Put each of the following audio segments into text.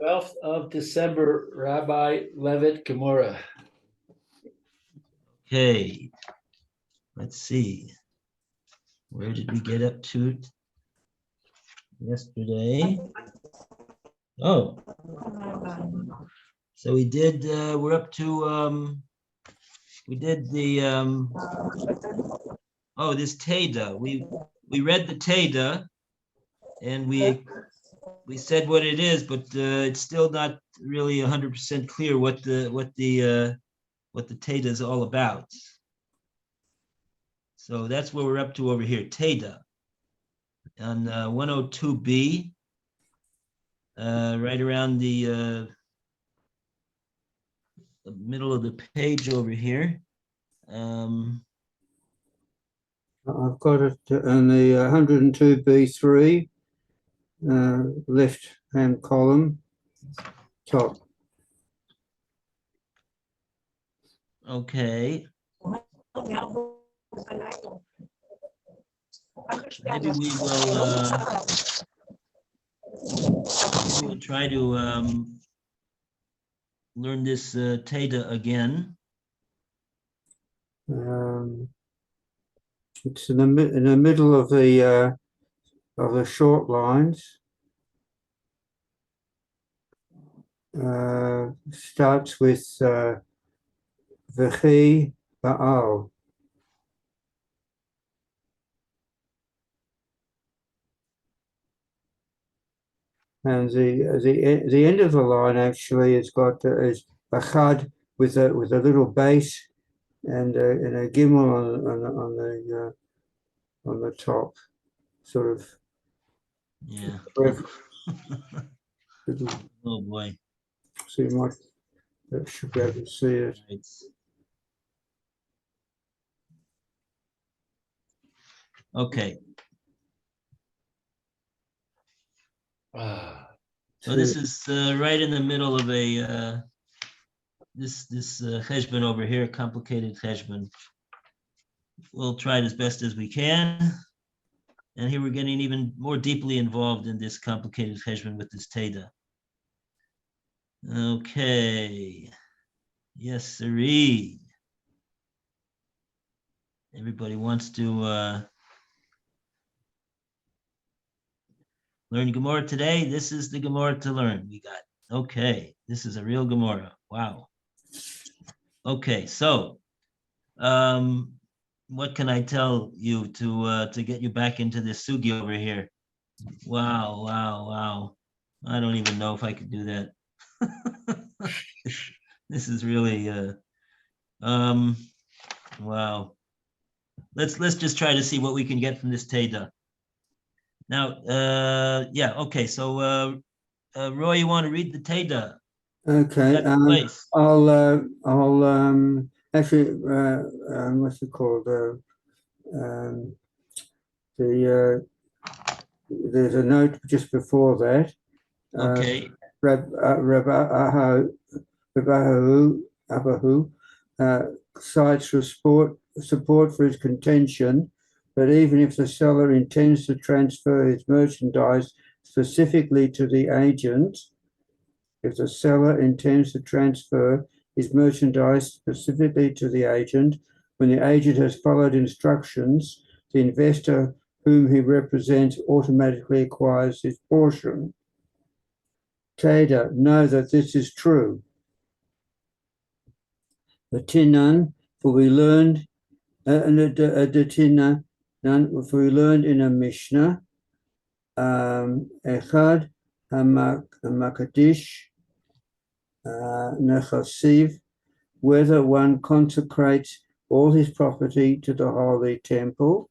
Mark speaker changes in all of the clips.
Speaker 1: 12th of December, Rabbi Levitt, Gemora.
Speaker 2: Okay, let's see. Where did we get up to yesterday? Oh, so we did, we're up to, we did the, this Teda. We read the Teda and we said what it is, but it's still not really 100% clear what the Teda is all about. So that's what we're up to over here, Teda. On 102b, right around the middle of the page over here.
Speaker 3: I've got it in the 102b3, left-hand column, top.
Speaker 2: Okay. Maybe we'll try to learn this Teda again.
Speaker 3: It's in the middle of the short lines. Starts with V'chi Ba'al. And the end of the line actually has got is Achad with a little base and a gimel on the top, sort of.
Speaker 2: Yeah. Oh boy.
Speaker 3: So you might should be able to see it.
Speaker 2: Right. Okay. So this is right in the middle of a this cheshbon over here, complicated cheshbon. We'll try it as best as we can. And here we're getting even more deeply involved in this complicated cheshbon with this Teda. Okay. Yes, sirree. Everybody wants to learn Gemora today. This is the Gemora to learn. We got, okay. This is a real Gemora. Wow. Okay, so what can I tell you to get you back into this sugi over here? Wow. I don't even know if I could do that. This is really wow. Let's just try to see what we can get from this Teda. Now, yeah, okay. So, Roy, you want to read the Teda?
Speaker 3: Okay. I'll actually what's it called? There's a note just before that.
Speaker 2: Okay.
Speaker 3: Abahu cites support for his contention, but even if the seller intends to transfer his merchandise specifically to the agent, if the seller intends to transfer his merchandise specifically to the agent, when the agent has followed instructions, the investor whom he represents automatically acquires his portion. Teda, know that this is true. The Tinan, for we learned, for we learned in a Mishnah, Echad Hamakadish Nechasiv, whether one consecrates all his property to the holy temple.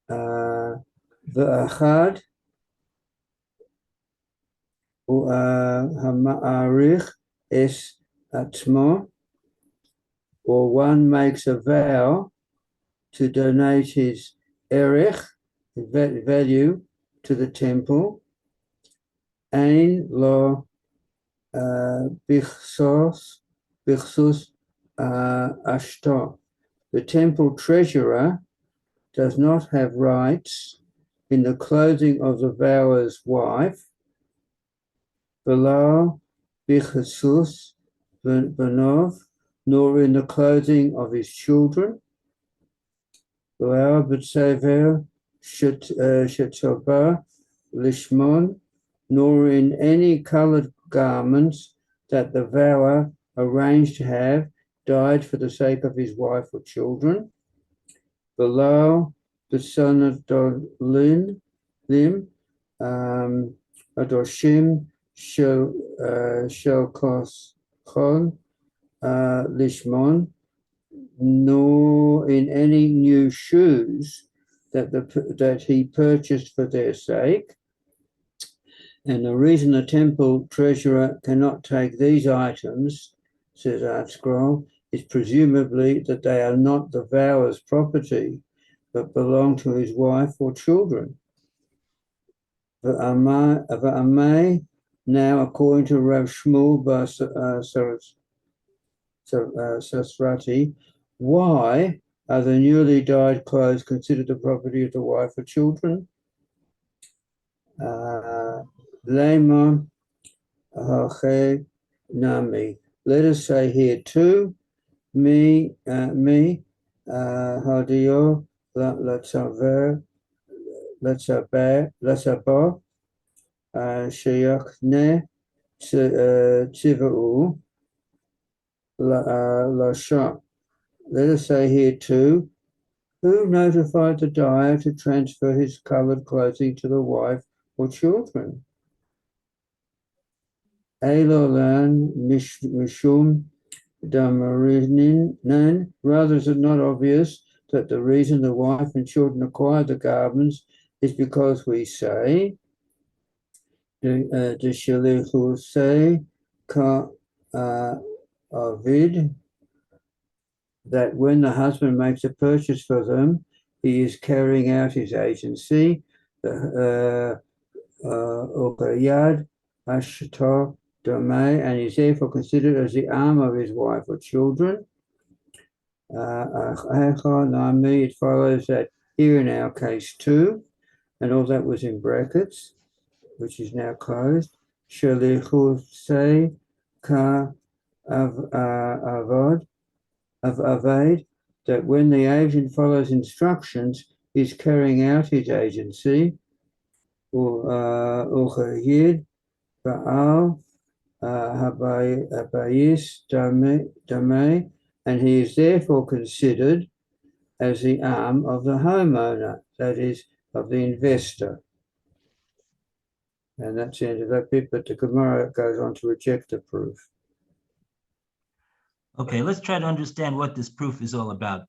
Speaker 3: The Echad Hama'arich es atzmo, or one makes a vow to donate his erech, value, to the temple. Ein lo bichsus ashto. The temple treasurer does not have rights in the clothing of the vower's wife, v'lo b'chesus benov, nor in the clothing of his children, v'lo b'tsever shetobah lishmon, nor in any colored garments that the vower arranged to have dyed for the sake of his wife or children. Below the son of Lim, Adoshim Shelkos Chon Lishmon, nor in any new shoes that he purchased for their sake. And the reason the temple treasurer cannot take these items, says Art Scroll, is presumably that they are not the vower's property, but belong to his wife or children. V'amai, now according to Rav Shmuel bar Sasrati, why are the newly dyed clothes considered the property of the wife or children? Lema hache nami. Let us say here too, me hadio latzaber sheyachne tzivau lasha. Let us say here too, who notified the dyer to transfer his colored clothing to the wife or children? Eilolan mishum damarinin. Rather, is it not obvious that the reason the wife and children acquire the garments is because we say, the shalichu say ka avid, that when the husband makes a purchase for them, he is carrying out his agency, Okayad Ashtar Domay, and is therefore considered as the arm of his wife or children. It follows that here in our case too, and all that was in brackets, which is now closed, Shalichu say ka avad, that when the agent follows instructions, he's carrying out his agency, Uchayid Ba'al Habayis Dameh, and he is therefore considered as the arm of the homeowner, that is, of the investor. And that's the end of that bit, but the Gemora goes on to reject the proof.
Speaker 2: Okay, let's try to understand what this proof is all about.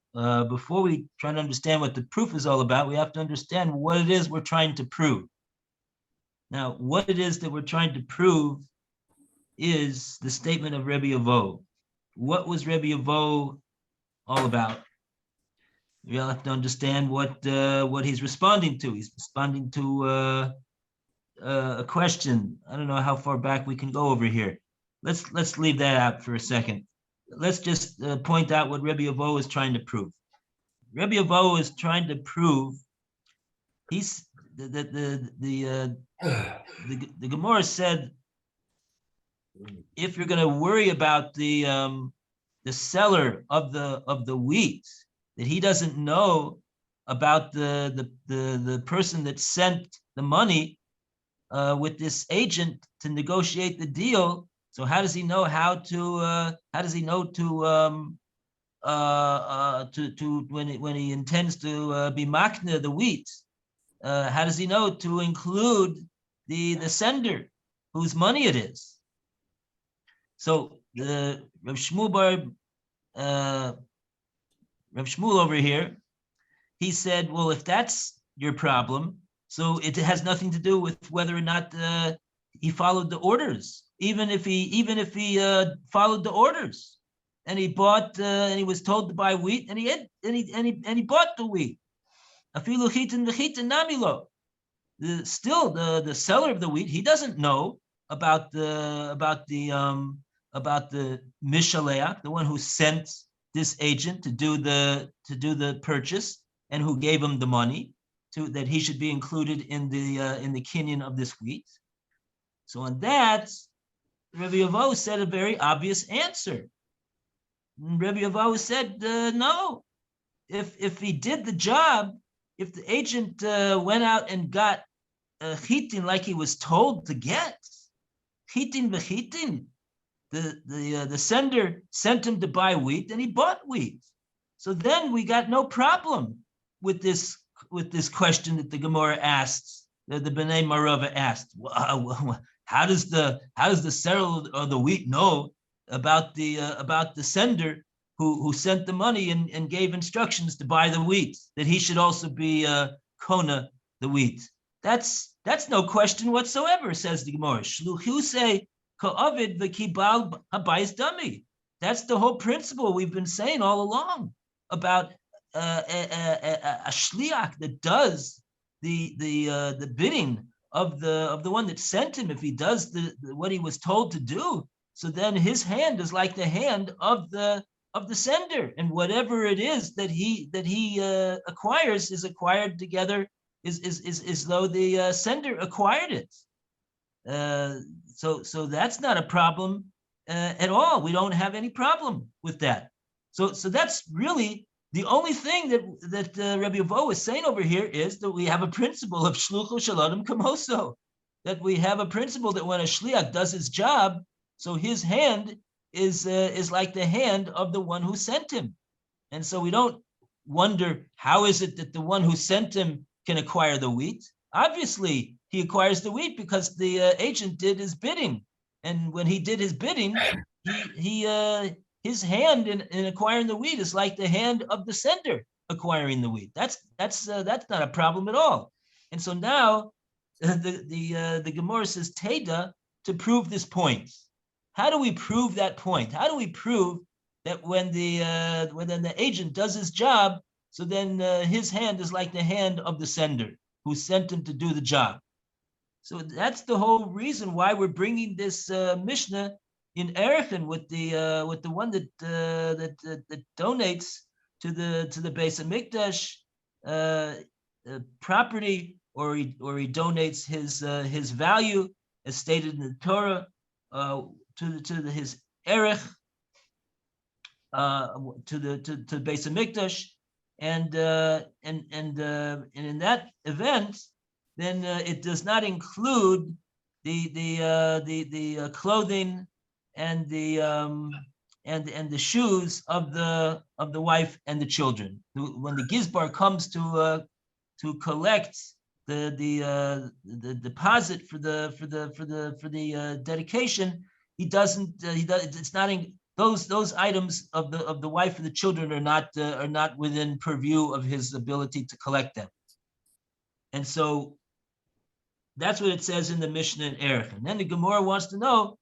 Speaker 2: Before we try to understand what the proof is all about, we have to understand what it is we're trying to prove. Now, what it is that we're trying to prove is the statement of Rebbe Avo. What was Rebbe Avo all about? We all have to understand what he's responding to. He's responding to a question. I don't know how far back we can go over here. Let's leave that out for a second. Let's just point out what Rebbe Avo is trying to prove. Rebbe Avo is trying to prove the Gemora said, if you're going to worry about the seller of the wheat, that he doesn't know about the person that sent the money with this agent to negotiate the deal. So how does he know to when he intends to be makna the wheat? How does he know to include the sender whose money it is? So the Rav Shmuel over here, he said, well, if that's your problem, so it has nothing to do with whether or not he followed the orders. Even if he followed the orders, and he bought and he was told to buy wheat, and he bought the wheat. Still the seller of the wheat, he doesn't know about the Mishaleach, the one who sent this agent to do the purchase and who gave him the money. that he should be included in the kinyan of this wheat. So on that, Rabbi Avo said a very obvious answer. And Rabbi Avo said, no, if he did the job, if the agent went out and got chitin like he was told to get, chitin v'chitin, the sender sent him to buy wheat and he bought wheat. So then we got no problem with this question that the Gemora asked, the Bnei Marava asked. How does the seller of the wheat know about the sender who sent the money and gave instructions to buy the wheat, that he should also be kona the wheat? That's no question whatsoever, says the Gemara. Shluchu say ka'avid v'kibal habayis dami. That's the whole principle we've been saying all along about a shliach that does the bidding of the one that sent him. If he does what he was told to do, so then his hand is like the hand of the sender, and whatever it is that he acquires is acquired together is though the sender acquired it. So that's not a problem at all. We don't have any problem with that. So that's really the only thing that Rabbi Avo is saying over here, is that we have a principle of shlucho shalom kamoso, that we have a principle that when a shliach does his job, so his hand is like the hand of the one who sent him. And so we don't wonder, how is it that the one who sent him can acquire the wheat? Obviously, he acquires the wheat because the agent did his bidding. And when he did his bidding, his hand in acquiring the wheat is like the hand of the sender acquiring the wheat. That's not a problem at all. And so now the Gemara says Teda to prove this point. How do we prove that point? How do we prove that when the agent does his job, so then his hand is like the hand of the sender who sent him to do the job? So that's the whole reason why we're bringing this Mishnah in Erechen with the one that donates to the Beis Hamikdash property, or he donates his value as stated in the Torah to his erech to Beis Hamikdash, and in that event, then it does not include the clothing and the shoes of the wife and the children. When the Gizbar comes to collect the deposit for the dedication, it's not in those items of the wife and the children are not within purview of his ability to collect them. And so that's what it says in the Mishnah in Erech. And then the Gemara wants to know,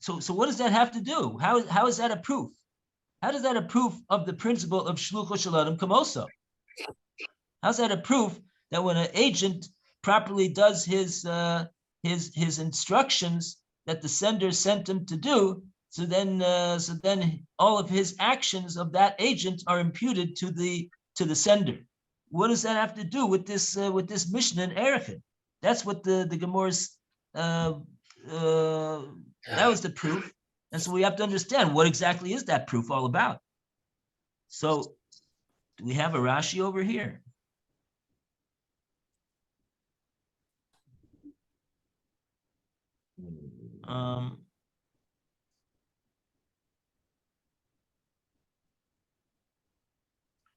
Speaker 2: so what does that have to do? How is that a proof? How does that a proof of the principle of shlucho shalom kamoso? How's that a proof that when an agent properly does his instructions that the sender sent him to do, so then all of his actions of that agent are imputed to the sender? What does that have to do with this Mishnah in Erech? That's what the Gemara's that was the proof. And so we have to understand, what exactly is that proof all about? So do we have a Rashi over here?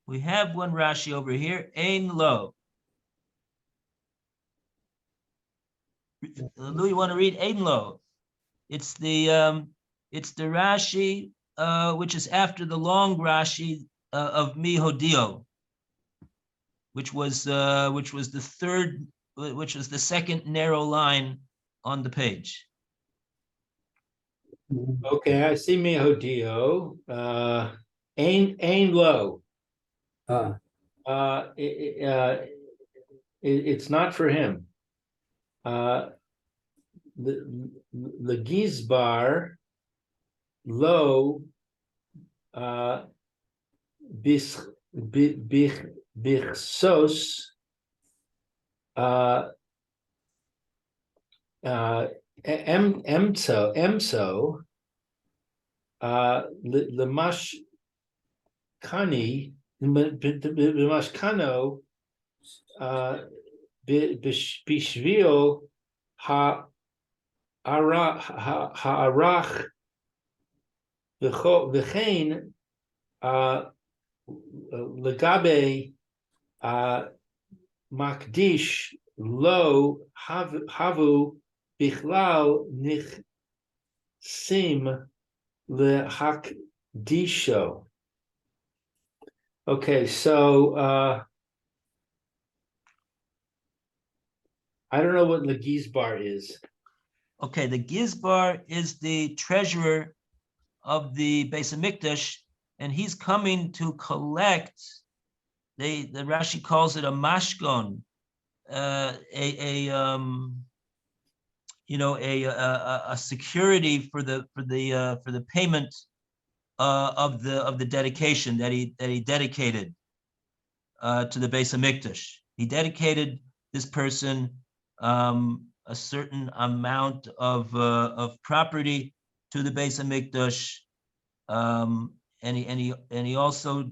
Speaker 2: We have one Rashi over here, Ein Lo. Lou, you want to read Ein Lo? It's the Rashi which is after the long Rashi of Mi Hodio, which was the second narrow line on the page.
Speaker 1: Okay, I see Mi Hodio. Ain Lo. It's not for him. The Gizbar Lo Bichsos uh, emso, lemash kani, lemash kano, bishvil ha'arach v'chein legabe makdish lo havu bichlal nichsim lehakdisho. Okay, so I don't know what Legizbar is.
Speaker 2: Okay, the Gizbar is the treasurer of the Beis Hamikdash, and he's coming to collect. The Rashi calls it a mashgon, a security for the payment of the dedication that he dedicated to the Beis Hamikdash. He dedicated this person a certain amount of property to the Beis Hamikdash, and he also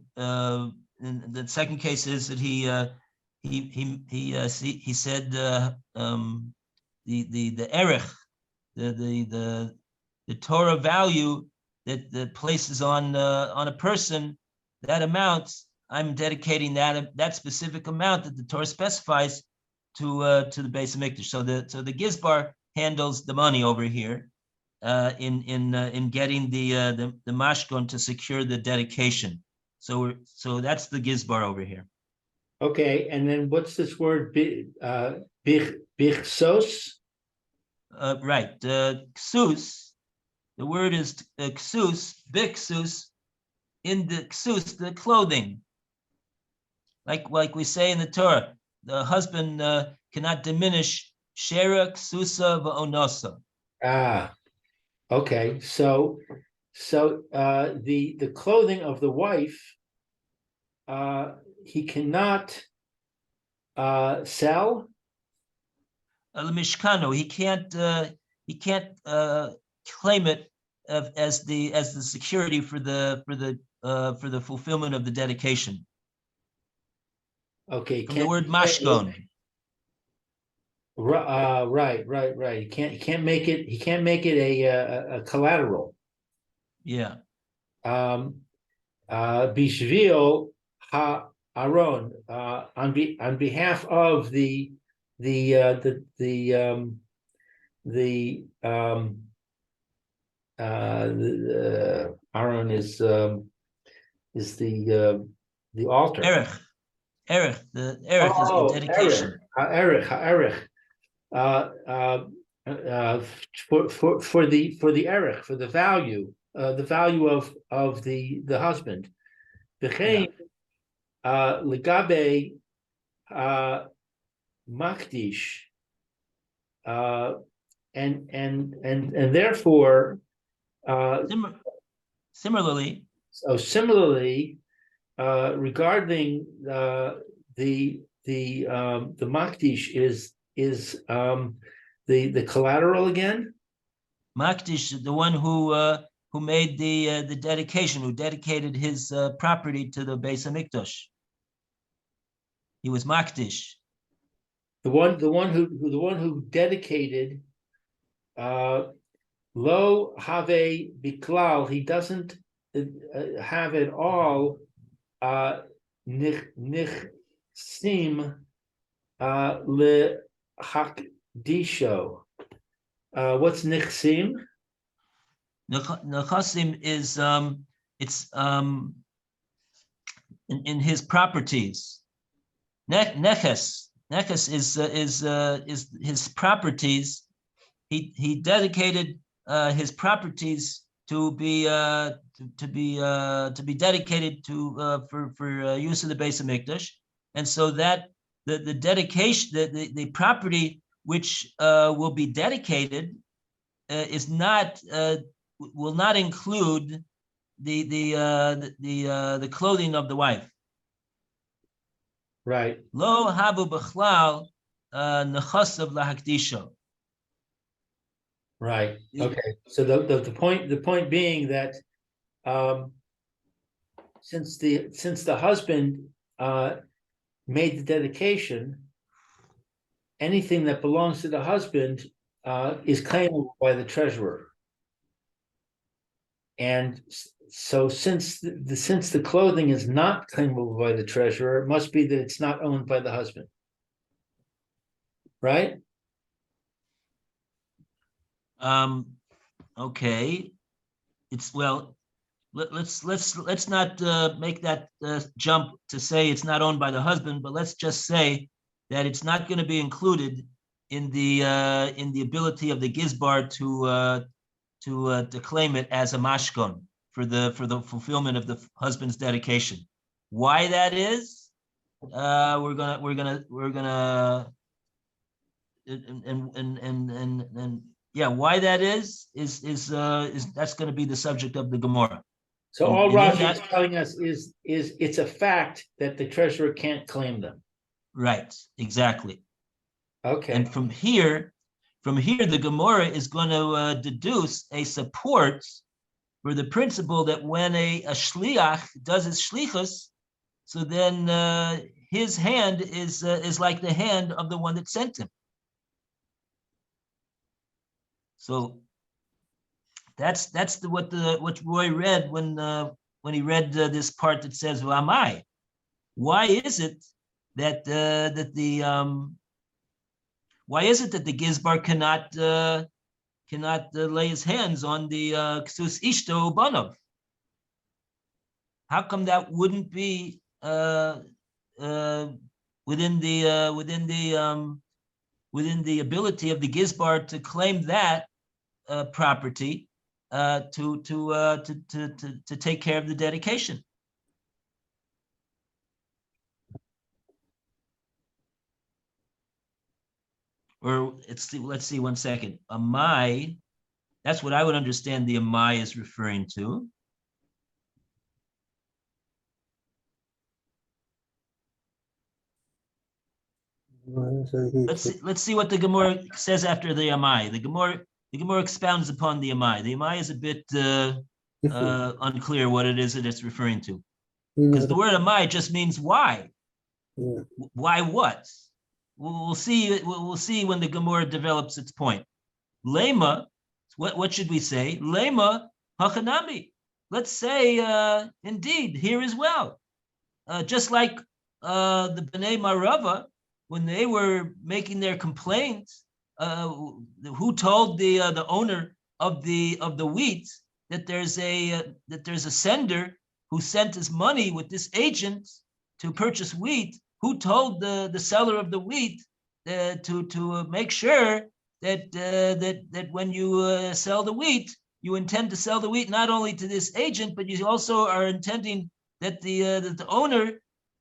Speaker 2: in the second case is that he said the erech, the Torah value that places on a person, that amount, I'm dedicating that specific amount that the Torah specifies to the Beis Hamikdash. So the Gizbar handles the money over here in getting the mashgon to secure the dedication. So that's the Gizbar over here.
Speaker 1: Okay, and then what's this word? Bichsos?
Speaker 2: Right. Ksus. The word is ksus, biksus, in the ksus, the clothing. Like we say in the Torah, the husband cannot diminish shera, ksusa, va'onosa.
Speaker 1: Okay. So the clothing of the wife, he cannot sell.
Speaker 2: Mishkano, he can't claim it as the security for the fulfillment of the dedication.
Speaker 1: Okay.
Speaker 2: From the word mashgon.
Speaker 1: Right. He can't make it. He can't make it a collateral.
Speaker 2: Yeah.
Speaker 1: Bishvil ha'aron, on behalf of the Aaron is the altar.
Speaker 2: Erech, the Erech is the dedication.
Speaker 1: Erech. For the Erech, for the value of the husband. V'chein legabe makdish, and therefore
Speaker 2: similarly,
Speaker 1: regarding the makdish is the collateral again.
Speaker 2: Makdish, the one who made the dedication, who dedicated his property to the Beis Hamikdash. He was Makdish.
Speaker 1: The one who dedicated lo have biklal. He doesn't have it all nichsim le hakdisho. What's nichsim?
Speaker 2: Nechasim is it's in his properties. Neches is his properties. He dedicated his properties to be dedicated to for use of the Beis Hamikdash, and so that the dedication, the property which will be dedicated is not will not include the clothing of the wife.
Speaker 1: Right.
Speaker 2: Lo habu b'chlal nechasav lahakdisho.
Speaker 1: Right. Okay. So the point being that since the husband made the dedication, anything that belongs to the husband is claimable by the treasurer. And so since the clothing is not claimable by the treasurer, it must be that it's not owned by the husband. Right?
Speaker 2: Okay. It's well, let's not make that jump to say it's not owned by the husband, but let's just say that it's not going to be included in the ability of the gizbar to claim it as a mashkon for the fulfillment of the husband's dedication. Why that is, we're gonna and yeah, why that is that's going to be the subject of the Gemora.
Speaker 1: So all Rashi is telling us is it's a fact that the treasurer can't claim them.
Speaker 2: Right, exactly.
Speaker 1: Okay.
Speaker 2: And from here, the Gemora is going to deduce a support for the principle that when a shliach does his shlichus, so then his hand is like the hand of the one that sent him. So that's what Roy read when he read this part that says "V'amai." Why is it that why is it that the gizbar cannot lay his hands on the ksus ishto banov? How come that wouldn't be within the ability of the gizbar to claim that property to take care of the dedication? Or let's see 1 second. Amai, that's what I would understand the amai is referring to. Let's see what the Gemara says after the amai. The Gemara expounds upon the amai. The amai is a bit unclear what it is that it's referring to, because the word amai just means why.
Speaker 3: Yeah.
Speaker 2: Why what? We'll see. We'll see when the Gemara develops its point. Lema, what should we say? Lema hachanami. Let's say indeed here as well. Just like the Bnei Marava, when they were making their complaints, who told the owner of the wheat that there's a sender who sent his money with this agent to purchase wheat? Who told the seller of the wheat to make sure that when you sell the wheat, you intend to sell the wheat not only to this agent, but you also are intending that the owner,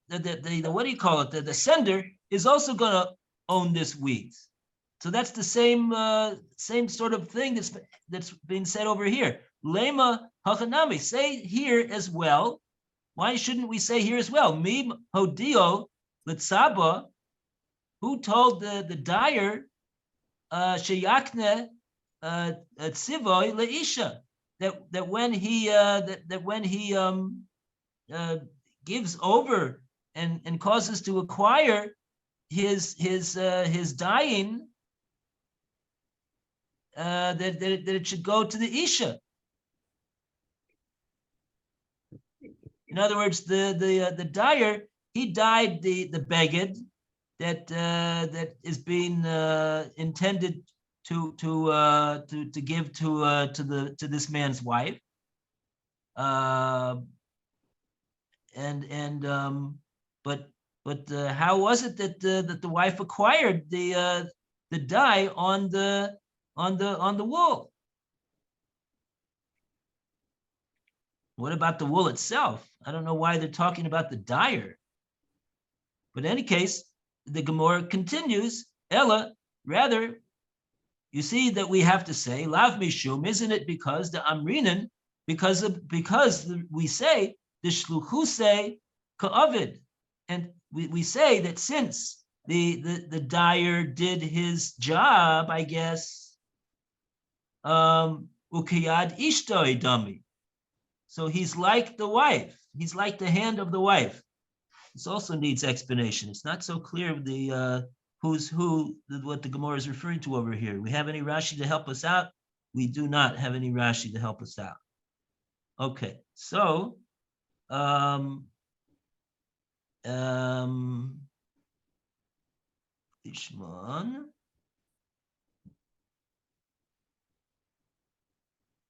Speaker 2: the what do you call it, the sender is also going to own this wheat. So that's the same sort of thing that's being said over here. Lema hachanami, say here as well. Why shouldn't we say here as well? Mi hodio l'tzaba, who told the dyer sheyakne tzivoy leisha, that when he gives over and causes to acquire his dying, that it should go to the isha. In other words, the dyer, he dyed the beged that is being intended to give to this man's wife, but how was it that the wife acquired the dye on the wool? What about the wool itself? I don't know why they're talking about the dyer. But in any case, the Gemara continues, Ella, rather, you see that we have to say, Lav Mishum, isn't it because the Amrinin, because we say, the Shluchuse Ka'avid, and we say that since the dyer did his job, I guess. Ukiyad ishtoi dummy. So he's like the wife. He's like the hand of the wife. This also needs explanation. It's not so clear who's who, what the Gemora is referring to over here. We have any Rashi to help us out? We do not have any Rashi to help us out. Okay, so Ishman.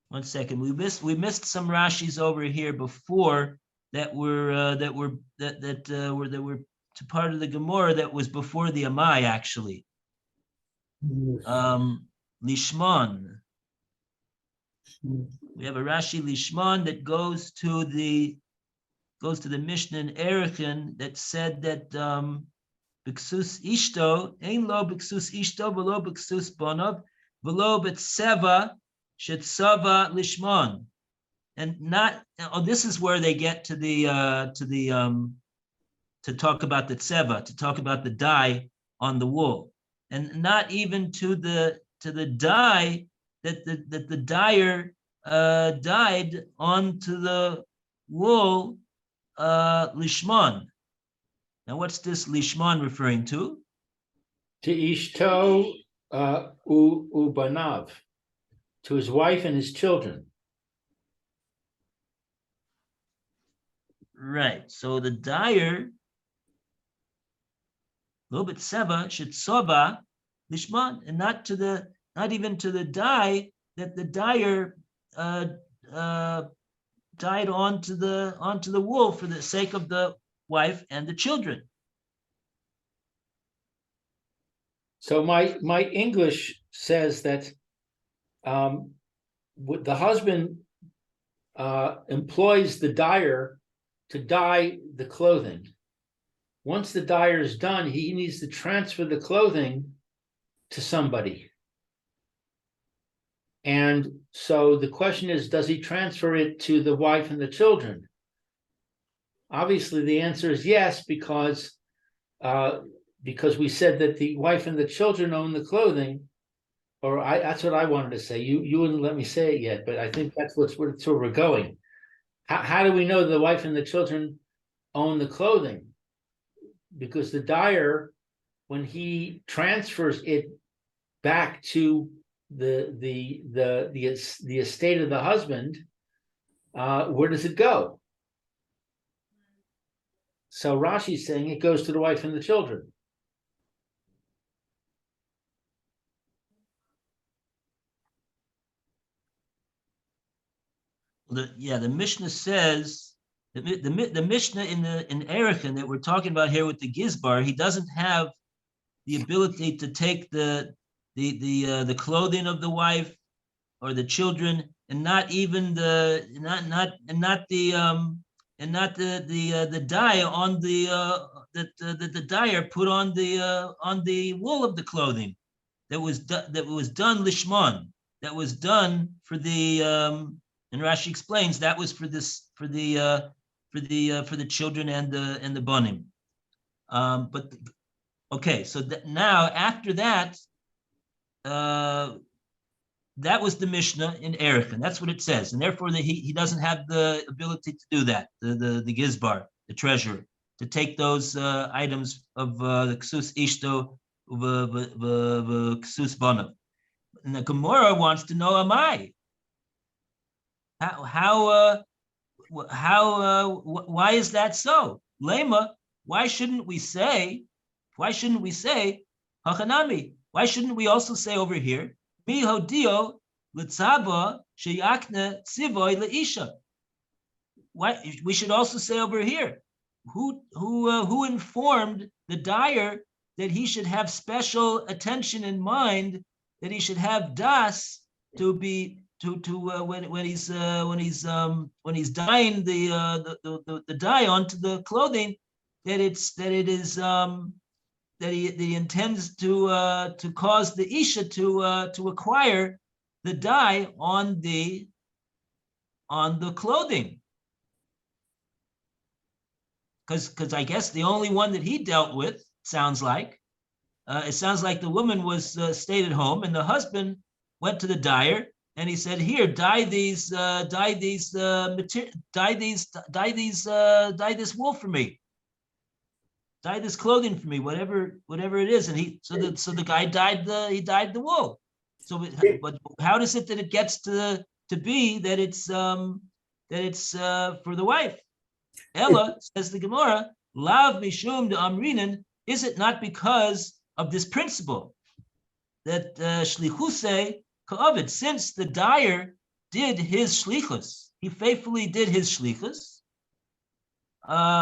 Speaker 2: One second, we missed some Rashis over here before that were to part of the Gemara that was before the Amai actually. Lishman. We have a Rashi Lishman that goes to the Mishnah in Erechin that said that Biksus Ishto, Ein lo Biksus Ishto, velo Biksus Bonav, velo Betseva, Shetsava Lishman. And not, this is where they get to talk about the tseva, to talk about the dye on the wool, and not even to the dye that the dyer dyed onto the wool, lishman. Now, what's this lishman referring to?
Speaker 1: To Ishto Ubanav, to his wife and his children.
Speaker 2: Right. So the dyer, little bit seva, should soba lishman, and not even to the dye that the dyer dyed onto the wool for the sake of the wife and the children.
Speaker 1: So my English says that the husband employs the dyer to dye the clothing. Once the dyer is done, he needs to transfer the clothing to somebody. And so the question is, does he transfer it to the wife and the children? Obviously, the answer is yes, because we said that the wife and the children own the clothing. That's what I wanted to say. You wouldn't let me say it yet, but I think that's where we're going. How do we know the wife and the children own the clothing? Because the dyer, when he transfers it back to the estate of the husband, where does it go? So Rashi's saying it goes to the wife and the children.
Speaker 2: The Mishnah says the Mishnah in Erechin that we're talking about here with the Gizbar, he doesn't have the ability to take the clothing of the wife or the children, and not even the dye on the dyer put on the wool of the clothing that was done lishman, that was done for the and Rashi explains that was for the children and the banim. But okay, so now after that, that was the Mishnah in Erechin. That's what it says, and therefore he doesn't have the ability to do that. The Gizbar, the treasurer, to take those items of the Ksus Ishto, the Ksus Banav. And the Gemora wants to know, am I? Why is that so? Lema, why shouldn't we say, Hachanami? Why shouldn't we also say over here, Mi hodio l'tzaba sheyakne tzivoy leisha? Why we should also say over here, who informed the dyer that he should have special attention in mind, that he should have das to be when he's dyeing the dye onto the clothing, that he intends to cause the isha to acquire the dye on the clothing, because I guess the only one that he dealt with, sounds like, it sounds like the woman was stayed at home, and the husband went to the dyer, and he said, "Here, dye this wool for me. Dye this clothing for me, whatever it is." And so the guy dyed the wool. So, but how does it that it gets to be that it's for the wife? Ella, says the Gemora, lav mishum de amrinen. Is it not because of this principle that shlichuse ka'avid, since the dyer did his shlichus, he faithfully did his shlichus,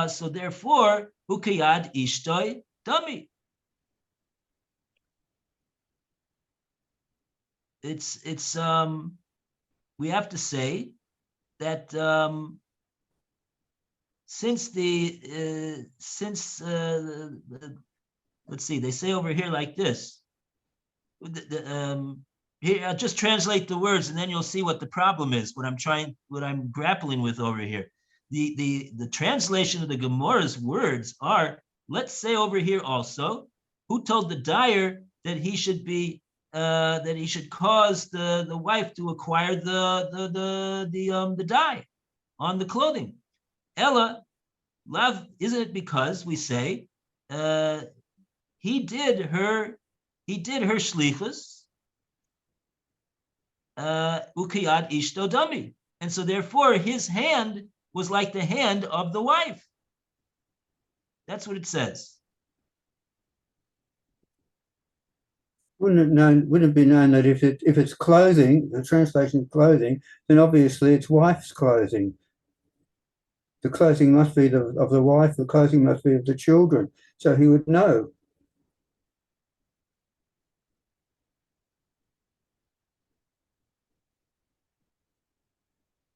Speaker 2: so therefore ukayad ishtoi dami. It's we have to say that since let's see, they say over here like this. Here, I'll just translate the words, and then you'll see what the problem is. What I'm grappling with over here. The translation of the Gemora's words are, let's say over here also, who told the dyer that he should be that he should cause the wife to acquire the dye on the clothing? Ella, love, isn't it because we say he did her shlichus, ukiyad ishto dami, and so therefore his hand was like the hand of the wife. That's what it says.
Speaker 3: Wouldn't it be known that if it's clothing, the translation clothing, then obviously it's wife's clothing. The clothing must be of the wife, the clothing must be of the children. So he would know.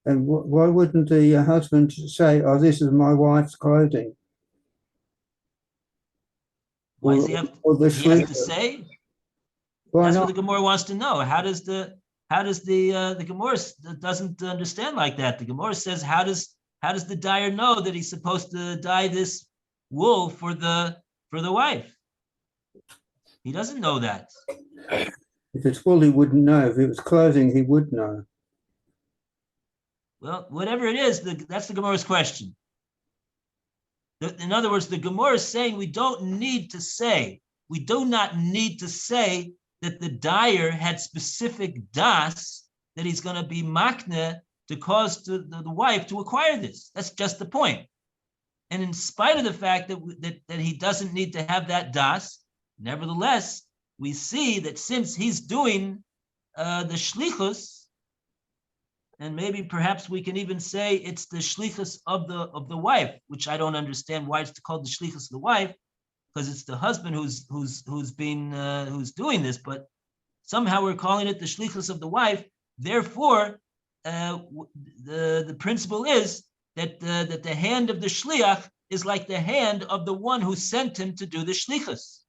Speaker 3: And why wouldn't the husband say, "Oh, this is my wife's clothing"?
Speaker 2: Why does he have to say?
Speaker 3: Why
Speaker 2: That's
Speaker 3: not?
Speaker 2: what the Gemara wants to know. How does the Gemara doesn't understand like that? The Gemara says, how does the dyer know that he's supposed to dye this wool for the wife? He doesn't know that.
Speaker 3: If it's wool, he wouldn't know. If it was clothing, he would know.
Speaker 2: Well, whatever it is, that's the Gemara's question. In other words, the Gemara is saying we do not need to say that the dyer had specific das that he's going to be makne to cause the wife to acquire this. That's just the point. And in spite of the fact that he doesn't need to have that das, nevertheless, we see that since he's doing the shlichus, and maybe perhaps we can even say it's the shlichus of the wife, which I don't understand why it's called the shlichus of the wife, because it's the husband who's doing this, but somehow we're calling it the shlichus of the wife. Therefore, the principle is that the hand of the shliach is like the hand of the one who sent him to do the shlichus.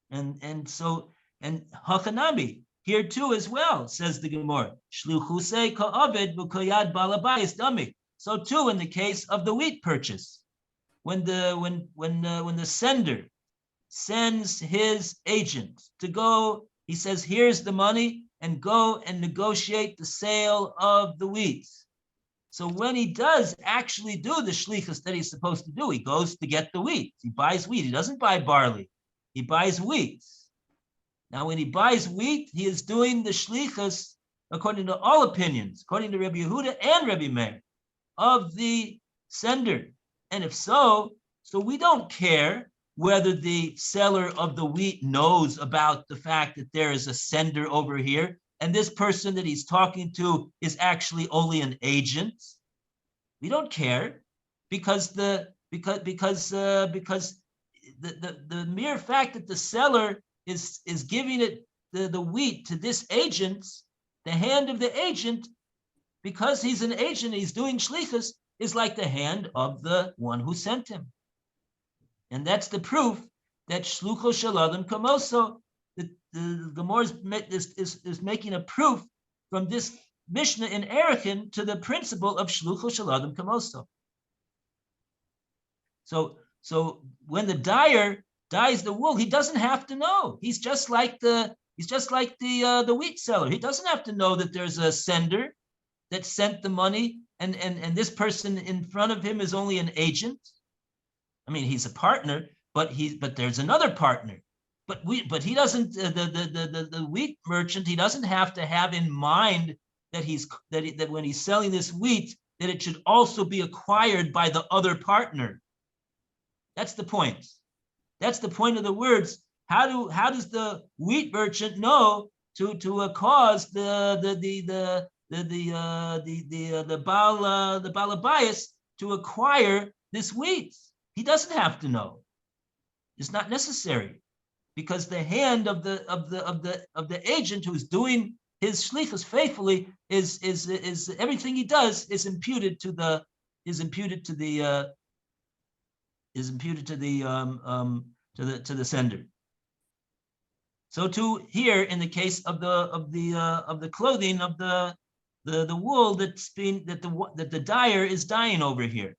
Speaker 2: And Hakanami, here too as well, says the Gemara, shluchuse ka'aved b'koyad balabayis dami. So too in the case of the wheat purchase, when the sender sends his agent to go, he says, "Here's the money, and go and negotiate the sale of the wheat." So when he does actually do the shlichus that he's supposed to do, he goes to get the wheat. He buys wheat. He doesn't buy barley. He buys wheat. Now, when he buys wheat, he is doing the shlichus according to all opinions, according to Rabbi Yehuda and Rabbi Meir, of the sender. And if so we don't care whether the seller of the wheat knows about the fact that there is a sender over here, and this person that he's talking to is actually only an agent. We don't care, because the mere fact that the seller is giving it the wheat to this agent, the hand of the agent, because he's an agent, he's doing shlichus, is like the hand of the one who sent him. And that's the proof that shlucho shel adam kamoso, the Gemara is making a proof from this Mishnah in Erechim to the principle of shlucho shel adam kamoso. So when the dyer dyes the wool, he doesn't have to know. He's just like the wheat seller. He doesn't have to know that there's a sender that sent the money, and this person in front of him is only an agent. I mean, he's a partner, but there's another partner. But he doesn't, the wheat merchant, he doesn't have to have in mind that when he's selling this wheat, that it should also be acquired by the other partner. That's the point. That's the point of the words. How does the wheat merchant know to cause the Balabayas to acquire this wheat? He doesn't have to know. It's not necessary, because the hand of the agent who's doing his shlichus faithfully is everything he does is imputed to the sender. So too here in the case of the clothing of the wool that the dyer is dyeing over here.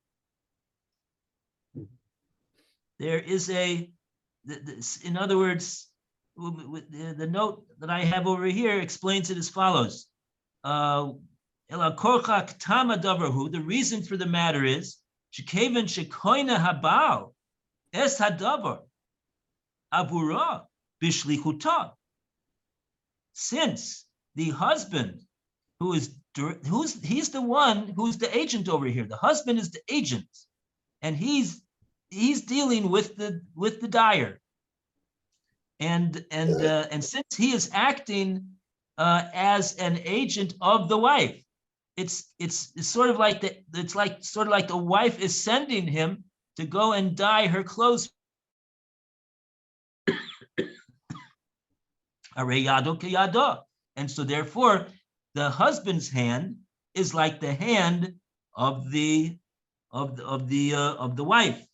Speaker 2: There is in other words, the note that I have over here explains it as follows. The reason for the matter is es hadavar avura bishlichuta. Since the husband he's the one who's the agent over here. The husband is the agent, and he's dealing with the dyer. And since he is acting as an agent of the wife, it's sort of like the wife is sending him to go and dye her clothes. And so therefore, the husband's hand is like the hand of the wife.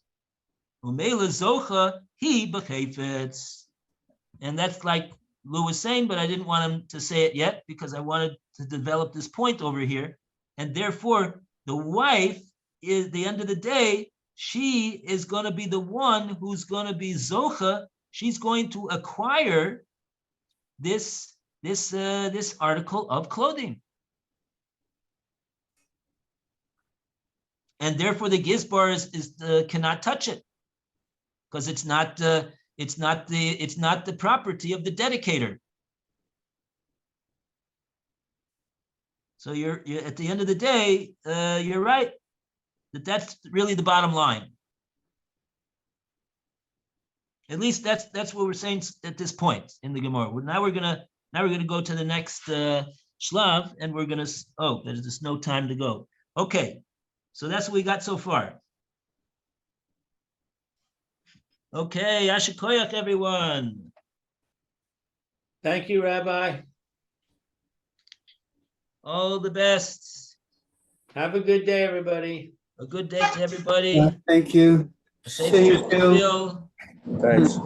Speaker 2: Umela zocha he b'chayfetz. And that's like Lou was saying, but I didn't want him to say it yet because I wanted to develop this point over here. And therefore, the wife is, at the end of the day, she is going to be the one who's going to be zocha. She's going to acquire this article of clothing. And therefore, the gizbar cannot touch it, because it's not the property of the dedicator. So you're at the end of the day, you're right that's really the bottom line. At least that's what we're saying at this point in the Gemara. Now we're gonna go to the next shlav, and we're gonna. Oh, there's just no time to go. Okay, so that's what we got so far. Okay, Yasher Koyach, everyone.
Speaker 1: Thank you, Rabbi.
Speaker 2: All the best.
Speaker 1: Have a good day, everybody.
Speaker 2: A good day to everybody.
Speaker 3: Thank you.
Speaker 2: Safe
Speaker 3: See you
Speaker 2: trip to
Speaker 3: soon.
Speaker 2: Bill.
Speaker 4: Thanks.